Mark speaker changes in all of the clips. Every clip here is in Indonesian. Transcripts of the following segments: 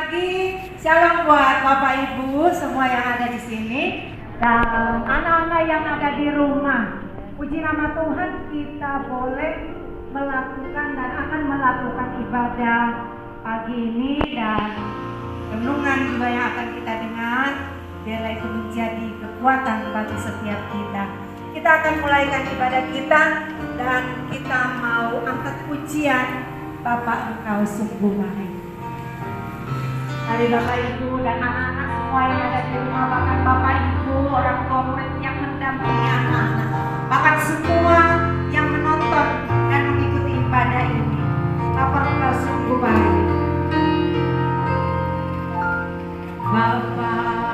Speaker 1: pagi. Shalom buat Bapak Ibu semua yang ada di sini dan anak-anak yang ada di rumah. Puji nama Tuhan, kita boleh melakukan dan akan melakukan ibadah pagi ini dan renungan juga yang akan kita dengar. Biarlah itu menjadi kekuatan bagi setiap kita. Kita akan mulaikan ibadah kita dan kita mau angkat pujian Bapak Engkau sungguh baik. Dari Bapak Ibu dan anak-anak semua yang ada di rumah, bahkan Bapak Ibu, orang tua murid yang mendampingi anak-anak, bahkan semua yang menonton dan mengikuti ibadah ini, Bapak Engkau sungguh baik. Bapak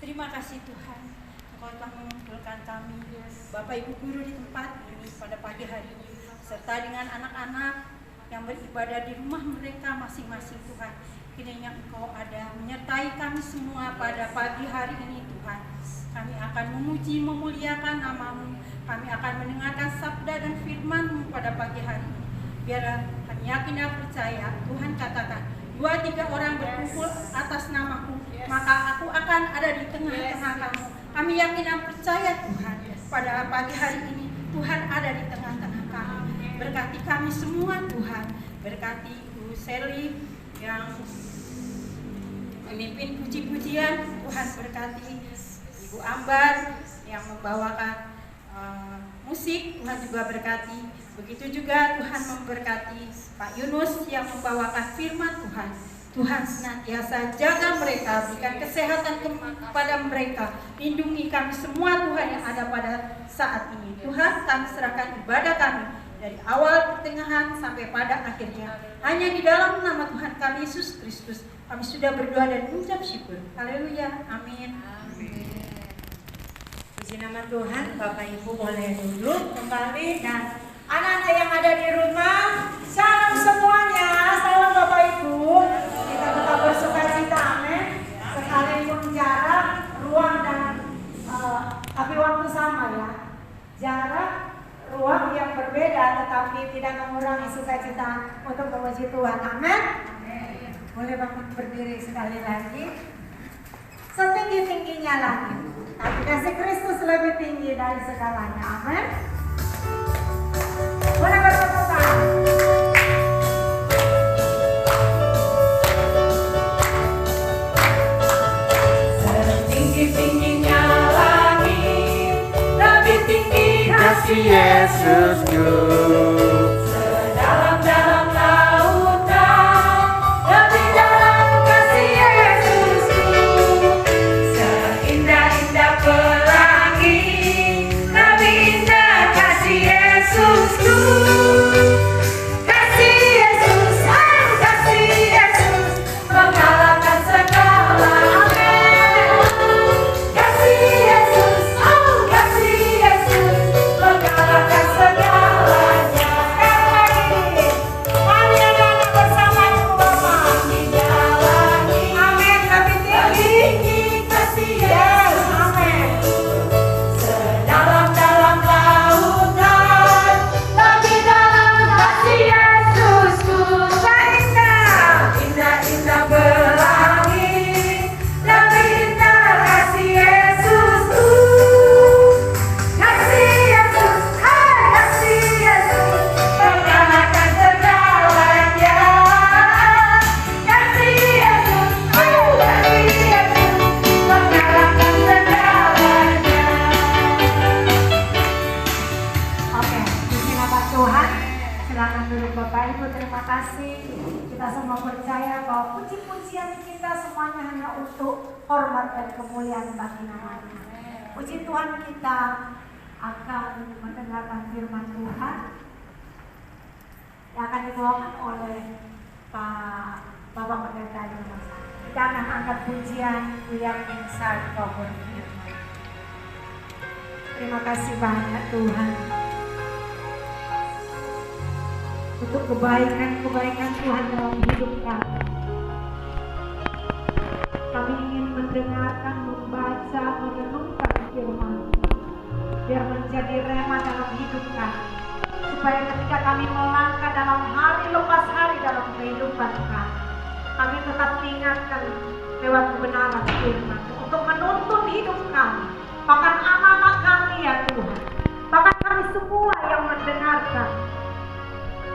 Speaker 2: terima kasih Tuhan, Engkau telah mengumpulkan kami, Bapak Ibu guru di tempat ini pada pagi hari ini, serta dengan anak-anak yang beribadah di rumah mereka masing-masing Tuhan. Kiranya Engkau ada menyertai kami semua pada pagi hari ini Tuhan. Kami akan memuji, memuliakan nama-Mu, kami akan mendengarkan sabda dan firman-Mu pada pagi hari ini. Biarlah kami yakin dan percaya, Tuhan katakan, 2-3 orang berkumpul atas nama-Ku, maka Aku akan ada di tengah-tengah kamu. Kami yakin dan percaya Tuhan, pada pagi hari ini Tuhan ada di tengah-tengah kami. Berkati kami semua Tuhan, berkati Ibu Sally yang memimpin puji-pujian. Tuhan berkati Ibu Ambar yang membawakan musik. Tuhan juga berkati. Begitu juga Tuhan memberkati Pak Yunus yang membawakan firman Tuhan. Tuhan senantiasa jaga mereka, berikan kesehatan kepada mereka, lindungi kami semua Tuhan yang ada pada saat ini. Tuhan, kami serahkan ibadah kami dari awal, pertengahan, sampai pada akhirnya. Hanya di dalam nama Tuhan kami Yesus Kristus kami sudah berdoa dan mengucap syukur. Haleluya, amin.
Speaker 1: Puji nama Tuhan. Bapak Ibu boleh duduk kembali, dan anak-anak yang ada di rumah, shalom semuanya. Salam Bapak Ibu. Kita tetap bersuka cita, amin. Sekalipun jarak, ruang dan tapi waktu sama ya. Jarak, ruang yang berbeda, tetapi tidak mengurangi sukacita untuk memuji Tuhan, amin. Boleh Bapak berdiri sekali lagi. Setinggi-tingginya lagi. Tapi kasih Kristus lebih tinggi dari segalanya, amin. Boleh bertepuk tangan.
Speaker 3: Setinggi-tingginya langit, lebih tinggi kasih Yesusku. Sedalam-dalam lautan, lebih dalam kasih Yesusku. Seindah-indah pelangi, lebih indah kasih Yesusku. Kasih Yesus, kasih Yesus, mengalahkan segalanya. Kasih Yesus, kasih Yesus, mengalahkan segalanya.
Speaker 1: Mari anak-anak bersama Ibu Bapak.
Speaker 3: Menjalani,
Speaker 1: Amin, lebih tinggi.
Speaker 3: kasih
Speaker 1: Yes,
Speaker 3: Yesus.
Speaker 1: amin.
Speaker 3: Sedalam-dalam lautan, lebih dalam kasih Yesusku. Indah-indah pelangi, lebih indah kasih Yesusku. Kasih Yesus, kasih Yesus, mengalahkan segalanya. Kasih Yesus, mengalahkan segalanya.
Speaker 1: Oke, puji nama Tuhan. Silakan duduk Bapak Ibu, terima kasih. Kita semua percaya bahwa puji-pujian kita semuanya hanya untuk hormat dan kemuliaan bagi namanya. Puji Tuhan, kita akan mendengarkan firman Tuhan yang akan dibawakan oleh Pak Bapak Pendeta di rumah sakit. Kita akan angkat pujian William Insar Bogor. Terima kasih banyak Tuhan untuk kebaikan-kebaikan Tuhan dalam hidup kami. Kami ingin mendengarkan, membaca, merenungkan firman, biar menjadi rema dalam hidup kami, supaya ketika kami melangkah dalam hari lepas hari dalam kehidupan kami tetap diingatkan lewat kebenaran firman untuk menuntun hidup kami, bahkan anak-anak kami ya Tuhan, bahkan kami semua yang mendengarkan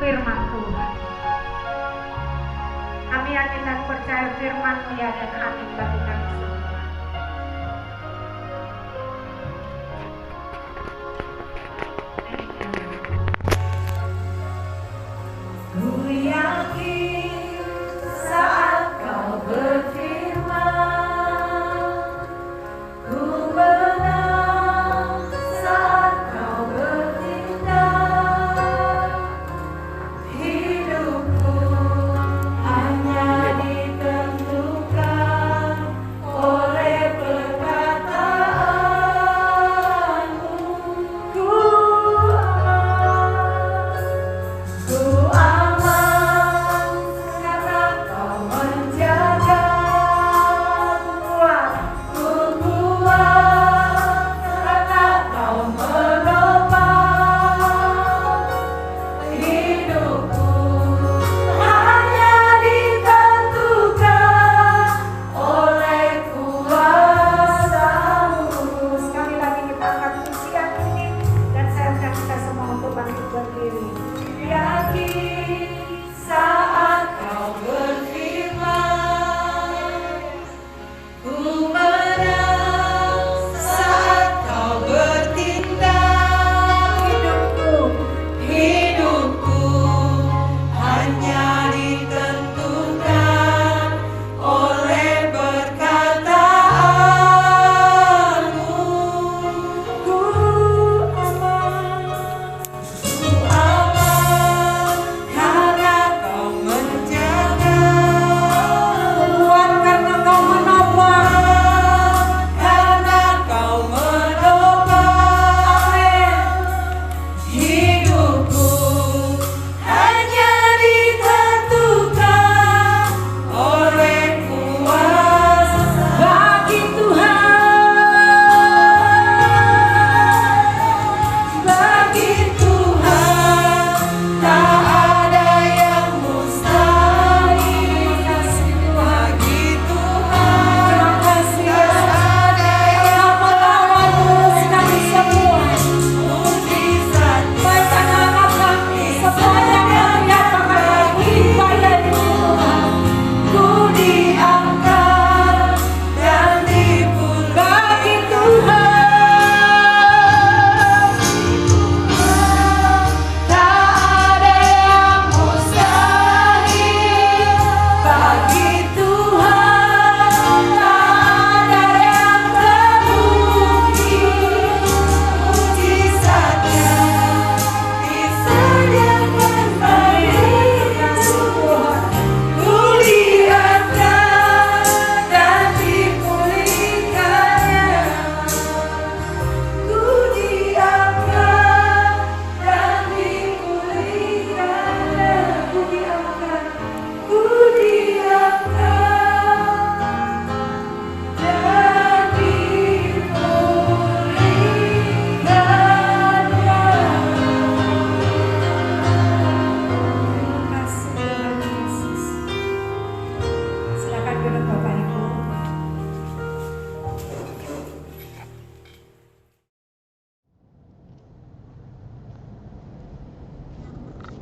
Speaker 1: firman Tuhan. Kami yakin dan percaya firman ya dan amin bagi kami semua.
Speaker 3: Ku yakin saat kau berfirman, ku menang saat kau bertindak. Hidupku hanya ditentukan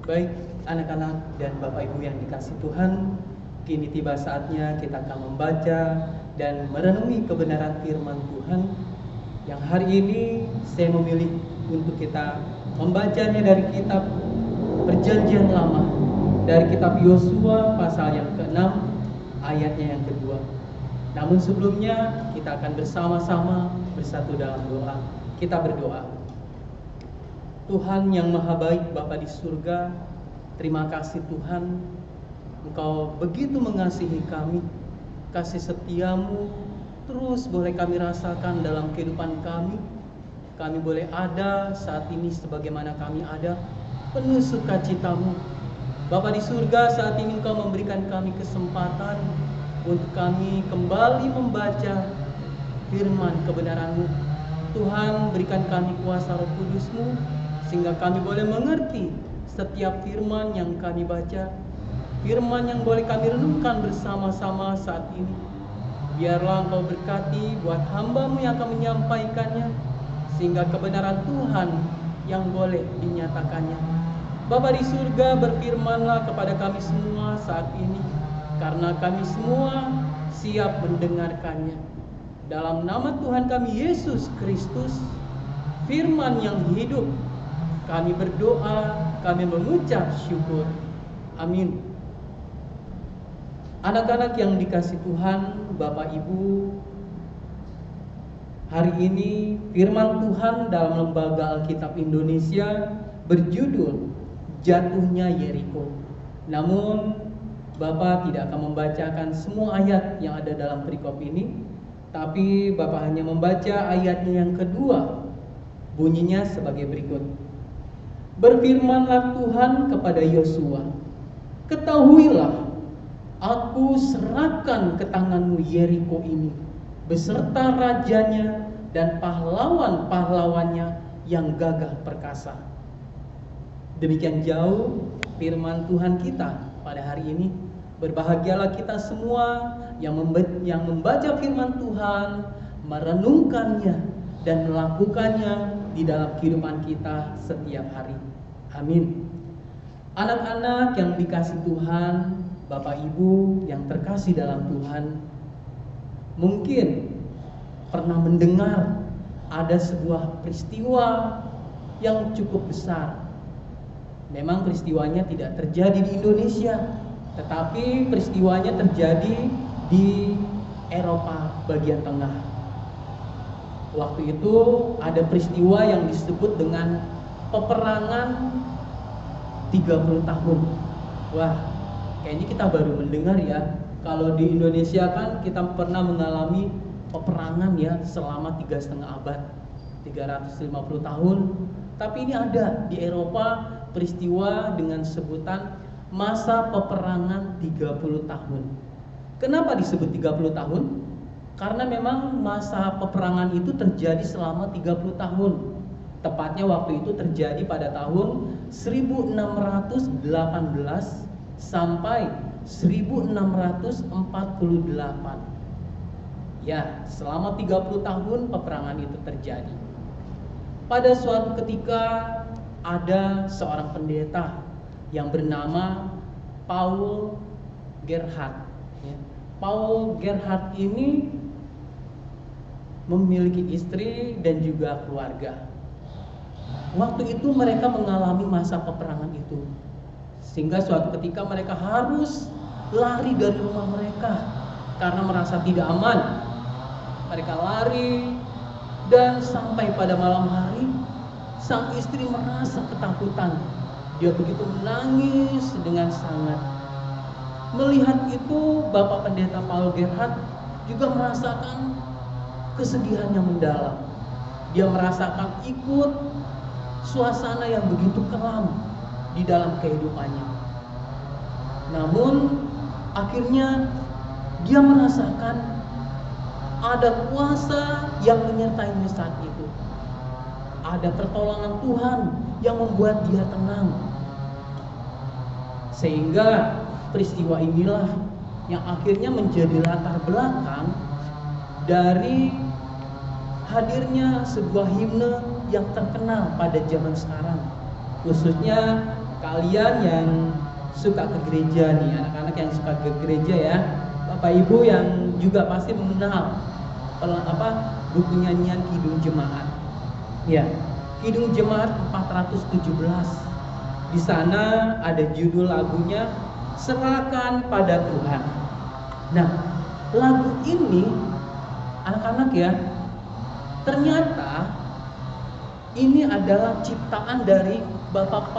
Speaker 4: Baik, anak-anak dan Bapak Ibu yang dikasihi Tuhan, kini tiba saatnya kita akan membaca dan merenungi kebenaran firman Tuhan yang hari ini saya memilih untuk kita membacanya dari kitab Perjanjian Lama, dari kitab Yosua pasal yang ke-6 ayatnya yang kedua. Namun sebelumnya kita akan bersama-sama bersatu dalam doa. Kita berdoa. Tuhan yang maha baik, Bapa di surga, terima kasih Tuhan, Engkau begitu mengasihi kami. Kasih setiamu terus boleh kami rasakan dalam kehidupan kami. Kami boleh ada saat ini sebagaimana kami ada, penuh sukacitamu. Bapa di surga, saat ini Engkau memberikan kami kesempatan untuk kami kembali membaca firman kebenaran-Mu. Tuhan, berikan kami kuasa Roh Kudus-Mu sehingga kami boleh mengerti setiap firman yang kami baca, firman yang boleh kami renungkan bersama-sama saat ini. Biarlah Engkau berkati buat hamba-Mu yang akan menyampaikannya, sehingga kebenaran Tuhan yang boleh dinyatakannya. Bapa di surga, berfirmanlah kepada kami semua saat ini, karena kami semua siap mendengarkannya. Dalam nama Tuhan kami Yesus Kristus, firman yang hidup, kami berdoa, kami mengucap syukur. Amin. Anak-anak yang dikasihi Tuhan, Bapak Ibu, hari ini firman Tuhan dalam Lembaga Alkitab Indonesia berjudul Jatuhnya Yeriko. Namun Bapak tidak akan membacakan semua ayat yang ada dalam perikop ini, tapi Bapak hanya membaca ayatnya yang kedua. Bunyinya sebagai berikut. Berfirmanlah Tuhan kepada Yosua, ketahuilah, aku serahkan ke tanganmu Yeriko ini, beserta rajanya dan pahlawan-pahlawannya yang gagah perkasa. Demikian jauh firman Tuhan kita pada hari ini. Berbahagialah kita semua yang membaca firman Tuhan, merenungkannya dan melakukannya di dalam kehidupan kita setiap hari. Amin. Anak-anak yang dikasihi Tuhan, Bapak Ibu yang terkasih dalam Tuhan, mungkin pernah mendengar ada sebuah peristiwa yang cukup besar. Memang peristiwanya tidak terjadi di Indonesia, tetapi peristiwanya terjadi di Eropa bagian tengah. Waktu itu ada peristiwa yang disebut dengan peperangan 30 tahun. Wah, kayaknya kita baru mendengar ya. Kalau di Indonesia kan kita pernah mengalami peperangan ya selama 3,5 abad, 350 tahun. Tapi ini ada di Eropa peristiwa dengan sebutan masa peperangan 30 tahun. Kenapa disebut 30 tahun? Karena memang masa peperangan itu terjadi selama 30 tahun. Tepatnya waktu itu terjadi pada tahun 1618 sampai 1648. Ya, selama 30 tahun peperangan itu terjadi. Pada suatu ketika ada seorang pendeta yang bernama Paul Gerhardt. Paul Gerhardt ini memiliki istri dan juga keluarga. Waktu itu mereka mengalami masa peperangan itu, sehingga suatu ketika mereka harus lari dari rumah mereka karena merasa tidak aman. Mereka lari dan sampai pada malam hari sang istri merasa ketakutan. Dia begitu menangis dengan sangat. Melihat itu, Bapak Pendeta Paul Gerhardt juga merasakan kesedihan yang mendalam. Dia merasakan ikut suasana yang begitu kelam di dalam kehidupannya. Namun akhirnya dia merasakan ada kuasa yang menyertainya saat itu. Ada pertolongan Tuhan yang membuat dia tenang. Sehingga peristiwa inilah yang akhirnya menjadi latar belakang dari hadirnya sebuah himne yang terkenal pada zaman sekarang, khususnya kalian yang suka ke gereja nih, anak-anak yang suka ke gereja ya, Bapak Ibu yang juga pasti mengenal buku nyanyian Kidung Jemaat. Ya, Kidung Jemaat 417. Di sana ada judul lagunya Serahkan pada Tuhan. Nah, lagu ini anak-anak ya, ternyata ini adalah ciptaan dari Bapak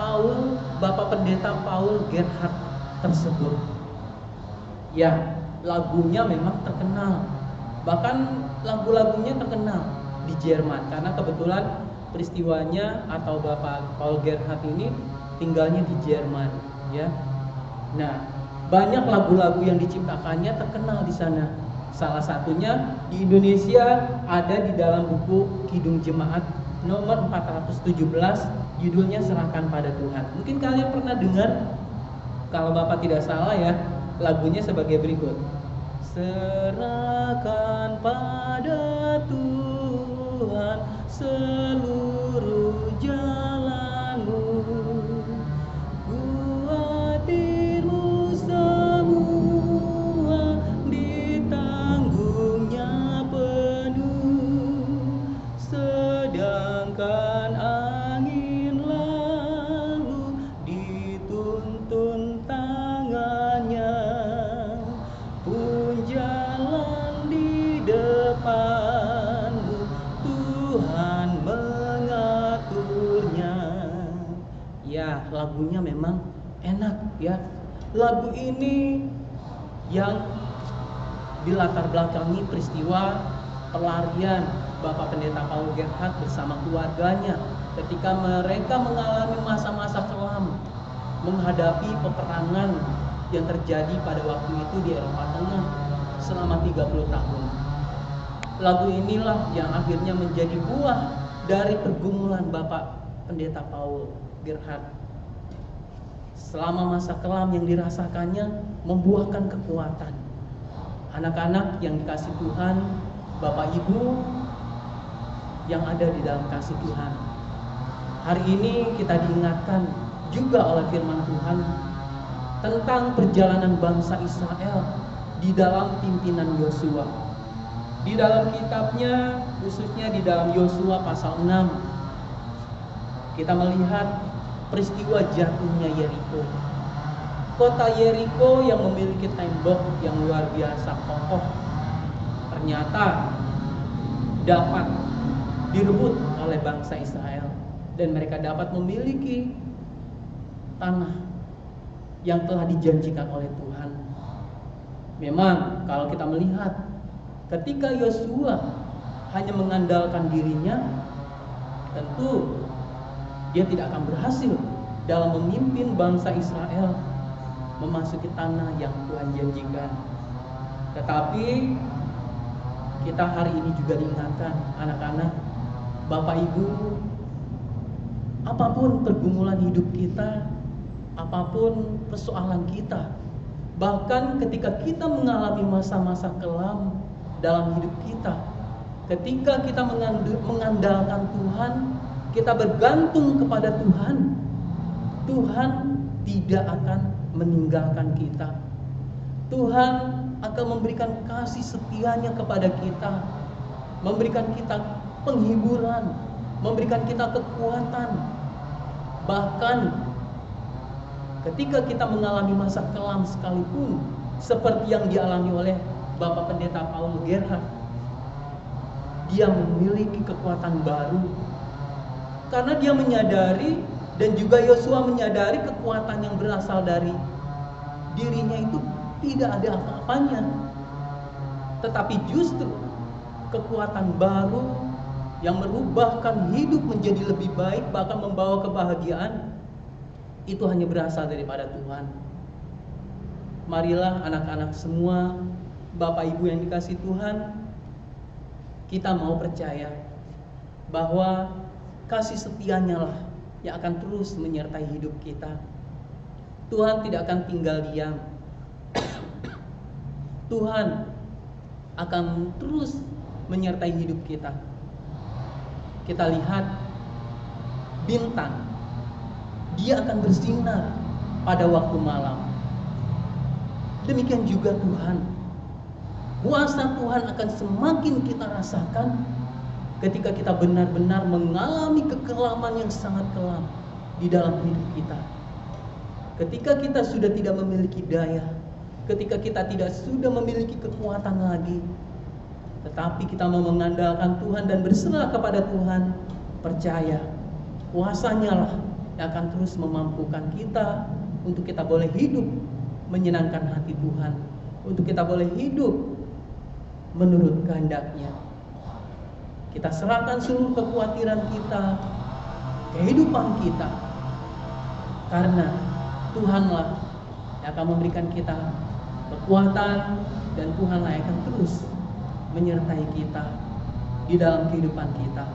Speaker 4: Pendeta Paul Gerhardt tersebut. Ya, lagunya memang terkenal. Bahkan lagu-lagunya terkenal di Jerman karena kebetulan peristiwanya atau Bapak Paul Gerhardt ini tinggalnya di Jerman, ya. Nah, banyak lagu-lagu yang diciptakannya terkenal di sana. Salah satunya di Indonesia ada di dalam buku Kidung Jemaat nomor 417, judulnya Serahkan pada Tuhan. Mungkin kalian pernah dengar, kalau Bapak tidak salah ya, lagunya sebagai berikut. Serahkan pada Tuhan seluruh jalanmu, lagunya memang enak ya. Lagu ini yang dilatar belakangi peristiwa pelarian Bapak Pendeta Paul Gerhardt bersama keluarganya ketika mereka mengalami masa-masa kelam menghadapi peperangan yang terjadi pada waktu itu di Eropa Tengah selama 30 tahun. Lagu inilah yang akhirnya menjadi buah dari pergumulan Bapak Pendeta Paul Gerhardt. Selama masa kelam yang dirasakannya membuahkan kekuatan. Anak-anak yang dikasih Tuhan, Bapak Ibu yang ada di dalam kasih Tuhan. Hari ini kita diingatkan juga oleh firman Tuhan tentang perjalanan bangsa Israel di dalam pimpinan Yosua. Di dalam kitabnya, khususnya di dalam Yosua pasal 6, kita melihat peristiwa jatuhnya Yeriko. Kota Yeriko yang memiliki tembok yang luar biasa kokoh ternyata dapat direbut oleh bangsa Israel dan mereka dapat memiliki tanah yang telah dijanjikan oleh Tuhan. Memang kalau kita melihat ketika Yosua hanya mengandalkan dirinya, tentu dia tidak akan berhasil dalam memimpin bangsa Israel memasuki tanah yang Tuhan janjikan. Tetapi kita hari ini juga diingatkan, anak-anak, Bapak Ibu, apapun pergumulan hidup kita, apapun persoalan kita, bahkan ketika kita mengalami masa-masa kelam dalam hidup kita, ketika kita mengandalkan Tuhan, kita bergantung kepada Tuhan, Tuhan tidak akan meninggalkan kita. Tuhan akan memberikan kasih setianya kepada kita, memberikan kita penghiburan, memberikan kita kekuatan. Bahkan ketika kita mengalami masa kelam sekalipun, seperti yang dialami oleh Bapak Pendeta Paul Gerhardt, dia memiliki kekuatan baru. Karena dia menyadari dan juga Yosua menyadari kekuatan yang berasal dari dirinya itu tidak ada apa-apanya. Tetapi justru kekuatan baru yang merubahkan hidup menjadi lebih baik, bahkan membawa kebahagiaan, itu hanya berasal daripada Tuhan. Marilah anak-anak semua, Bapak Ibu yang dikasih Tuhan, kita mau percaya bahwa kasih setianya lah yang akan terus menyertai hidup kita. Tuhan tidak akan tinggal diam. Tuhan akan terus menyertai hidup kita. Kita lihat bintang dia akan bersinar pada waktu malam. Demikian juga Tuhan. Kuasa Tuhan akan semakin kita rasakan ketika kita benar-benar mengalami kekelaman yang sangat kelam di dalam hidup kita. Ketika kita sudah tidak memiliki daya, ketika kita tidak sudah memiliki kekuatan lagi, tetapi kita mau mengandalkan Tuhan dan berserah kepada Tuhan, percaya kuasanya lah yang akan terus memampukan kita untuk kita boleh hidup menyenangkan hati Tuhan, untuk kita boleh hidup menurut kehendak-Nya. Kita serahkan seluruh kekhawatiran kita, kehidupan kita, karena Tuhanlah yang akan memberikan kita kekuatan, dan Tuhanlah yang akan terus menyertai kita di dalam kehidupan kita.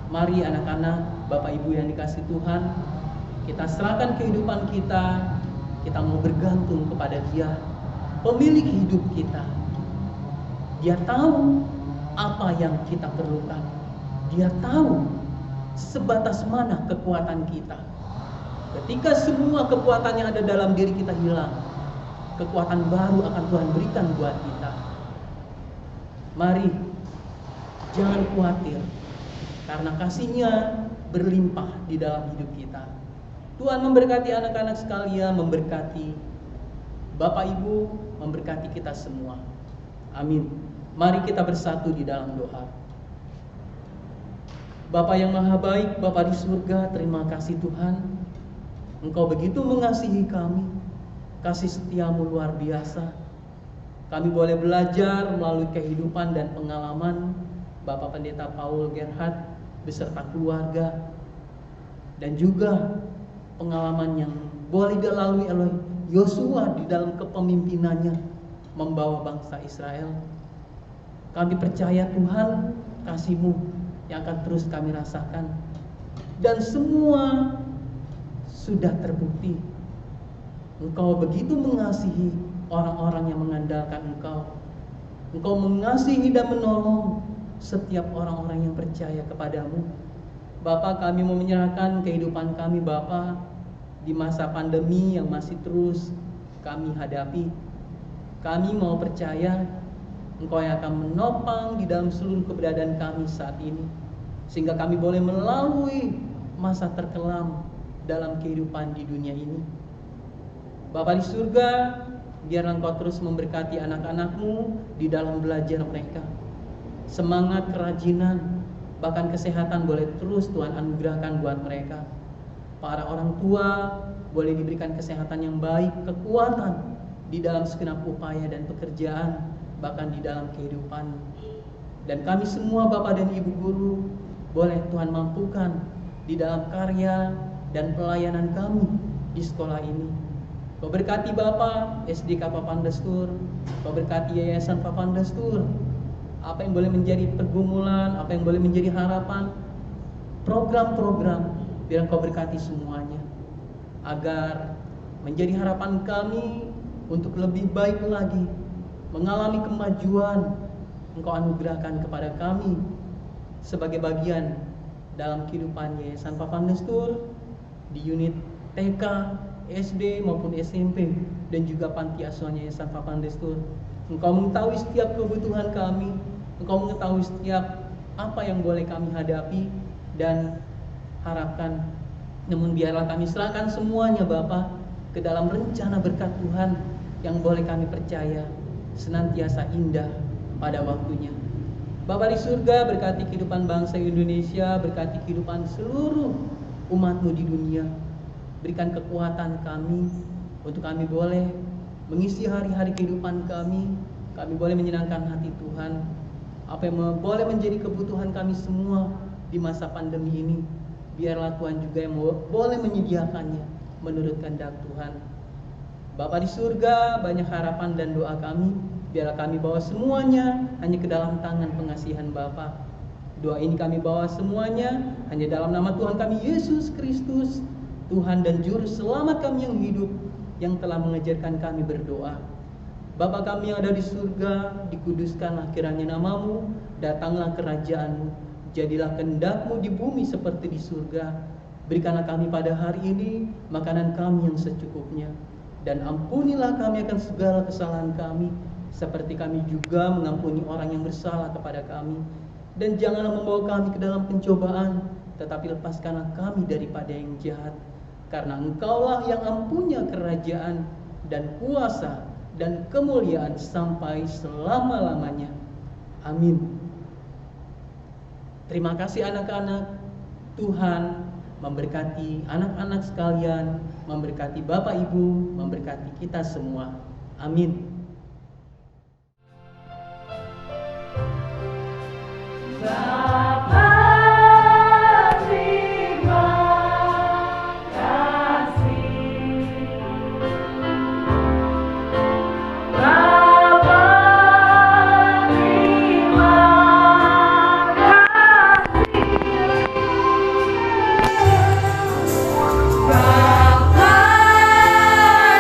Speaker 4: Mari anak-anak, Bapak Ibu yang dikasihi Tuhan, kita serahkan kehidupan kita. Kita mau bergantung kepada Dia, pemilik hidup kita. Dia tahu apa yang kita perlukan. Dia tahu sebatas mana kekuatan kita. Ketika semua kekuatan yang ada dalam diri kita hilang, kekuatan baru akan Tuhan berikan buat kita. Mari, jangan khawatir, karena kasih-Nya berlimpah di dalam hidup kita. Tuhan memberkati anak-anak sekalian, memberkati Bapak Ibu, memberkati kita semua. Amin. Mari kita bersatu di dalam doa. Bapa yang maha baik, Bapa di surga, terima kasih Tuhan. Engkau begitu mengasihi kami. Kasih setiamu luar biasa. Kami boleh belajar melalui kehidupan dan pengalaman Bapak Pendeta Paul Gerhard beserta keluarga, dan juga pengalaman yang boleh dilalui oleh Yosua di dalam kepemimpinannya membawa bangsa Israel. Kami percaya Tuhan, kasih-Mu yang akan terus kami rasakan, dan semua sudah terbukti. Engkau begitu mengasihi orang-orang yang mengandalkan Engkau. Engkau mengasihi dan menolong setiap orang-orang yang percaya kepadamu. Bapa, kami mau menyerahkan kehidupan kami Bapa di masa pandemi yang masih terus kami hadapi. Kami mau percaya Engkau yang akan menopang di dalam seluruh keberadaan kami saat ini, sehingga kami boleh melalui masa terkelam dalam kehidupan di dunia ini. Bapa di surga, biarlah Engkau terus memberkati anak-anak-Mu di dalam belajar mereka. Semangat, kerajinan, bahkan kesehatan boleh terus Tuhan anugerahkan buat mereka. Para orang tua boleh diberikan kesehatan yang baik, kekuatan di dalam segenap upaya dan pekerjaan, bahkan di dalam kehidupan. Dan kami semua Bapak dan Ibu guru boleh Tuhan mampukan di dalam karya dan pelayanan kami di sekolah ini. Kau berkati Bapak SDK Papandastur, Kau berkati Yayasan Papandastur. Apa yang boleh menjadi pergumulan, apa yang boleh menjadi harapan, program-program, biar Kau berkati semuanya, agar menjadi harapan kami untuk lebih baik lagi, mengalami kemajuan. Engkau anugerahkan kepada kami sebagai bagian dalam kehidupan Yayasan Papandastur di unit TK, SD maupun SMP, dan juga panti asuhan Yayasan Papandastur. Engkau mengetahui setiap kebutuhan kami, Engkau mengetahui setiap apa yang boleh kami hadapi dan harapkan. Namun biarlah kami serahkan semuanya Bapa ke dalam rencana berkat Tuhan yang boleh kami percaya senantiasa indah pada waktunya. Bapa di surga, berkati kehidupan bangsa Indonesia, berkati kehidupan seluruh umat-Mu di dunia. Berikan kekuatan kami untuk kami boleh mengisi hari-hari kehidupan kami. Kami boleh menyenangkan hati Tuhan. Apa yang boleh menjadi kebutuhan kami semua di masa pandemi ini, biarlah Tuhan juga yang boleh menyediakannya menurut kehendak Tuhan. Bapa di surga, banyak harapan dan doa kami, biarlah kami bawa semuanya hanya ke dalam tangan pengasihan Bapa. Doa ini kami bawa semuanya hanya dalam nama Tuhan kami Yesus Kristus, Tuhan dan Juru Selamat kami yang hidup, yang telah mengajarkan kami berdoa. Bapa kami yang ada di surga, dikuduskanlah kiranya nama-Mu, datanglah kerajaan-Mu, jadilah kehendak-Mu di bumi seperti di surga. Berikanlah kami pada hari ini makanan kami yang secukupnya, dan ampunilah kami akan segala kesalahan kami, seperti kami juga mengampuni orang yang bersalah kepada kami. Dan janganlah membawa kami ke dalam pencobaan, tetapi lepaskanlah kami daripada yang jahat. Karena Engkaulah yang mempunyai kerajaan dan kuasa dan kemuliaan sampai selama-lamanya. Amin. Terima kasih anak-anak. Tuhan memberkati anak-anak sekalian, memberkati Bapak Ibu, memberkati kita semua. Amin.
Speaker 3: Bapa, terima kasih. Bapa, terima kasih. Bapa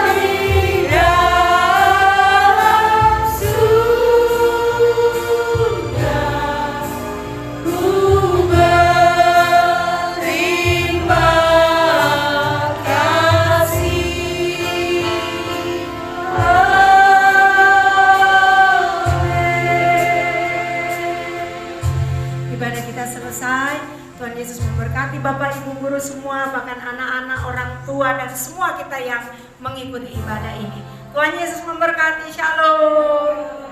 Speaker 3: di dalam surga, ku berterima kasih. Amin.
Speaker 1: Ibadah kita selesai. Tuhan Yesus memberkati Bapak Ibu guru semua, bahkan anak-anak, orang tua, dan semua kita yang mengikuti ibadah ini. Tuhan Yesus memberkati. Shalom.